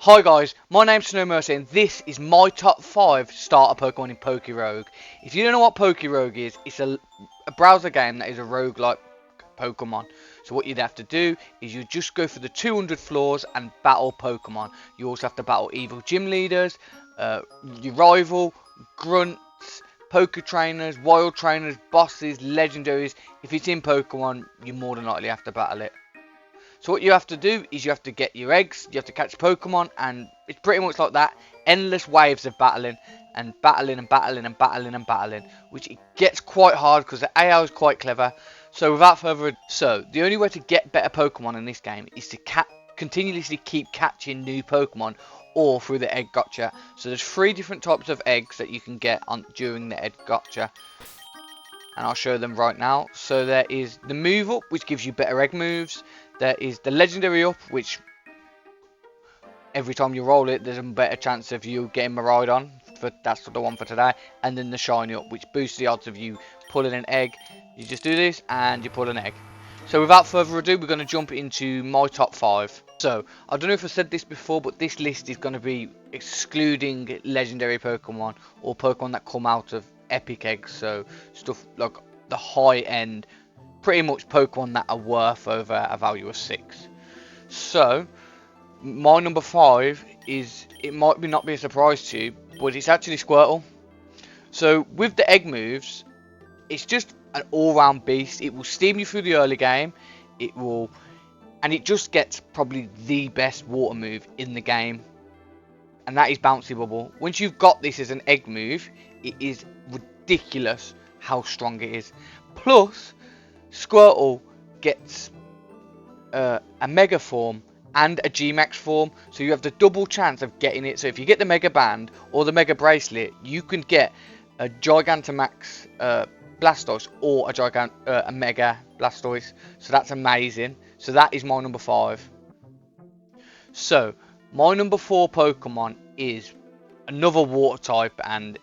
Hi guys, my name's snowmercyyy and this is my top 5 starter Pokemon in Pokerogue. If you don't know what Pokerogue is, it's a browser game that is a roguelike Pokemon. So what you'd have to do is you just go for the 200 floors and battle Pokemon. You also have to battle evil gym leaders, your rival, grunts, poke trainers, wild trainers, bosses, legendaries. If it's in Pokemon, you more than likely have to battle it. So what you have to do is you have to get your eggs, you have to catch Pokemon, and it's pretty much like that. Endless waves of battling, and battling, and battling, and battling, and battling. Which it gets quite hard because the AI is quite clever. So without further ado, the only way to get better Pokemon in this game is to continuously keep catching new Pokemon or through the egg gotcha. So there's 3 different types of eggs that you can get during the egg gotcha. And I'll show them right now. So there is the move up, which gives you better egg moves. There is the legendary up, which every time you roll it, there's a better chance of you getting Miraidon. That's the one for today. And then the shiny up, which boosts the odds of you pulling an egg. You just do this and you pull an egg. So without further ado, we're going to jump into my top 5. So I don't know if I said this before, but this list is going to be excluding legendary Pokemon or Pokemon that come out of epic eggs. So stuff like the high end, pretty much Pokemon that are worth over a value of 6. So my number 5 is, it might not be a surprise to you, but it's actually Squirtle. So with the egg moves, it's just an all-round beast. It will steam you through the early game. And it just gets probably the best water move in the game, and that is Bouncy Bubble. Once you've got this as an egg move, it is ridiculous how strong it is. Plus, Squirtle gets a Mega form and a G-Max form, so you have the double chance of getting it. So if you get the Mega Band or the Mega Bracelet, you can get a Gigantamax Blastoise or a Mega Blastoise. So that's amazing. So that is my number 5. So my number 4 Pokemon is another water type, and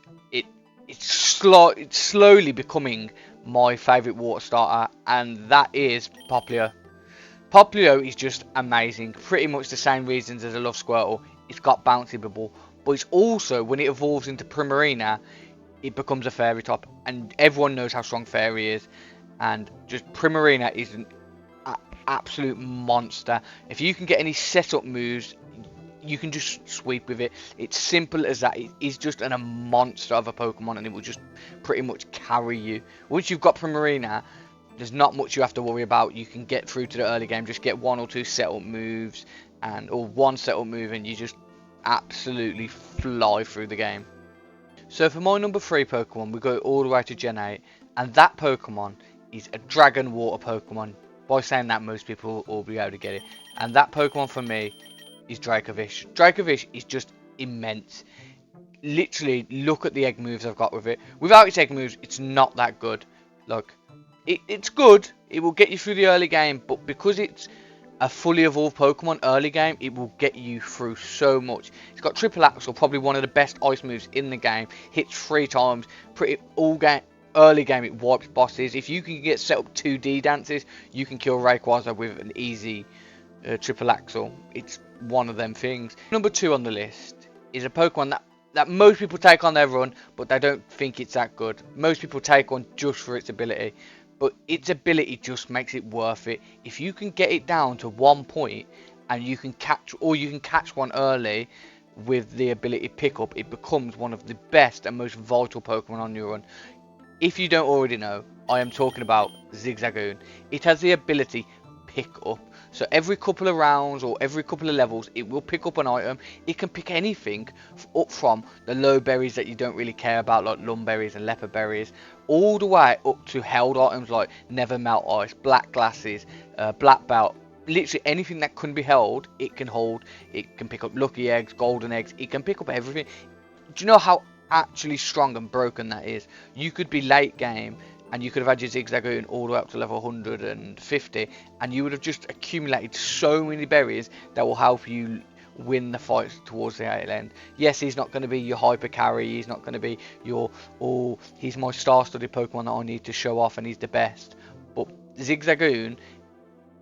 it's slowly becoming my favourite water starter, and that is Popplio. Popplio is just amazing. Pretty much the same reasons as I love Squirtle. It's got Bouncy Bubble, but it's also, when it evolves into Primarina, it becomes a fairy type, and everyone knows how strong fairy is, and just Primarina is an absolute monster. If you can get any setup moves, you can just sweep with it. It's simple as that. It is just a monster of a Pokemon, and it will just pretty much carry you. Once you've got Primarina, there's not much you have to worry about. You can get through to the early game, just get 1 or 2 setup moves, or 1 setup move, and you just absolutely fly through the game. So for my number 3 Pokemon, we go all the way to Gen 8, and that Pokemon is a Dragon Water Pokemon. By saying that, most people will be able to get it. And that Pokemon for me is Dracovish. Dracovish is just immense. Literally, look at the egg moves I've got with it. Without its egg moves, it's not that good. Look, it's good. It will get you through the early game, but because it's a fully evolved Pokemon early game, it will get you through so much. It's got Triple Axle, probably one of the best ice moves in the game. Hits 3 times. Early game, it wipes bosses. If you can get set up 2D dances, you can kill Rayquaza with an easy Triple Axle. It's one of them things. Number 2 on the list is a Pokemon that most people take on their run, but they don't think it's that good. Most people take on just for its ability, but its ability just makes it worth it. If you can get it down to 1 point and you can catch one early with the ability pick up, it becomes one of the best and most vital Pokemon on your run. If you don't already know, I am talking about Zigzagoon. It has the ability pick up. So every couple of rounds or every couple of levels, it will pick up an item. It can pick anything up from the low berries that you don't really care about, like lumberries and leopard berries, all the way up to held items like Never Melt Ice, Black Glasses, Black Belt. Literally anything that can be held, it can hold. It can pick up lucky eggs, golden eggs. It can pick up everything. Do you know how actually strong and broken that is? You could be late game and you could have had your Zigzagoon all the way up to level 150, and you would have just accumulated so many berries that will help you win the fight towards the end. Yes, he's not going to be your hyper carry, he's not going to be your, he's my star-studded Pokemon that I need to show off and he's the best, but Zigzagoon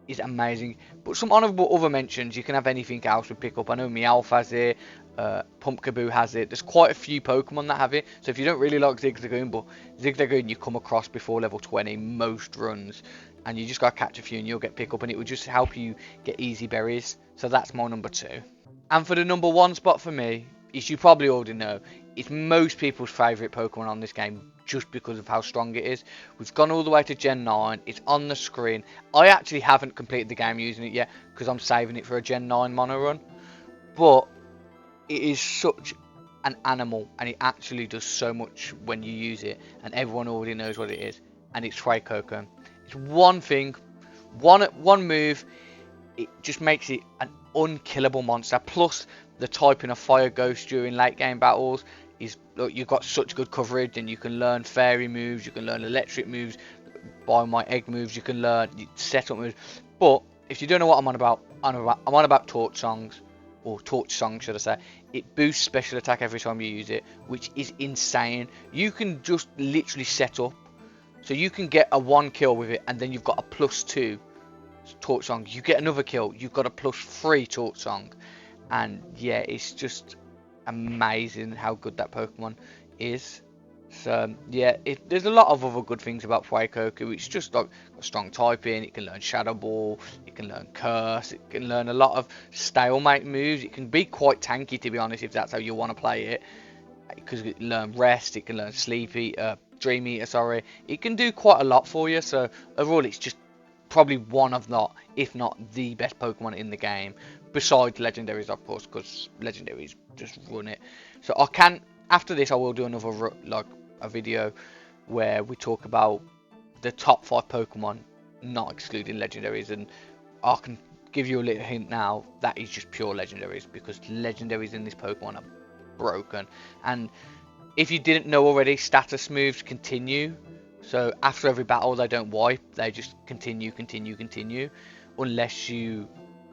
is amazing. But some honourable other mentions, you can have anything else with pick up. I know Meowth has it, Pumpkaboo has it. There's quite a few Pokemon that have it. So if you don't really like Zigzagoon, but Zigzagoon you come across before level 20 most runs, and you just gotta catch a few and you'll get pick up, and it will just help you get easy berries. So that's my number 2. And for the number 1 spot for me, as you probably already know, it's most people's favourite Pokemon on this game just because of how strong it is. We've gone all the way to Gen 9, it's on the screen. I actually haven't completed the game using it yet because I'm saving it for a Gen 9 mono run. But it is such an animal and it actually does so much when you use it, and everyone already knows what it is, and it's Fuecoco. It's one thing, one move, it just makes it an unkillable monster. Plus the typing of Fire Ghost during late game battles is, look, you've got such good coverage, and you can learn fairy moves, you can learn electric moves, by my egg moves, you can learn setup moves. But if you don't know what I'm on about, I'm on about torch songs, or torch song should I say. It boosts special attack every time you use it, which is insane. You can just literally set up, so you can get a 1 kill with it, and then you've got a +2 torch song. You get another kill, you've got a +3 torch song. And yeah, it's just amazing how good that Pokemon is. So yeah, there's a lot of other good things about Fuecoco. It's just like a strong typing. It can learn Shadow Ball, it can learn Curse, it can learn a lot of stalemate moves. It can be quite tanky, to be honest, if that's how you want to play it, because it can learn Rest, it can learn Dream Eater, sorry. It can do quite a lot for you. So overall, it's just probably one of, not if not the best Pokemon in the game, besides legendaries, of course, because legendaries just run it. So I can, after this, I will do another a video where we talk about the top 5 Pokemon, not excluding legendaries, and I can give you a little hint now, that is just pure legendaries, because legendaries in this Pokemon are broken. And if you didn't know already, status moves continue. So after every battle, they don't wipe, they just continue, unless you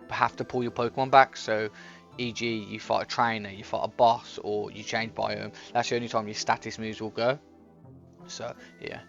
have to pull your Pokemon back. So e.g. you fight a trainer, you fight a boss, or you change biome, that's the only time your status moves will go. So yeah,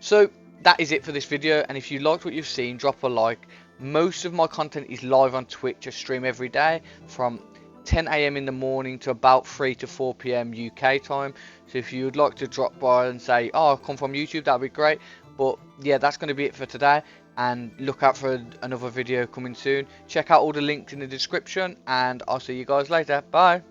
so that is it for this video, and if you liked what you've seen, drop a like. Most of my content is live on Twitch. I stream every day from 10 AM in the morning to about 3 to 4 PM UK time. So if you would like to drop by and say, oh, I come from YouTube, that'd be great. But yeah, that's going to be it for today, and look out for another video coming soon. Check out all the links in the description, and I'll see you guys later. Bye.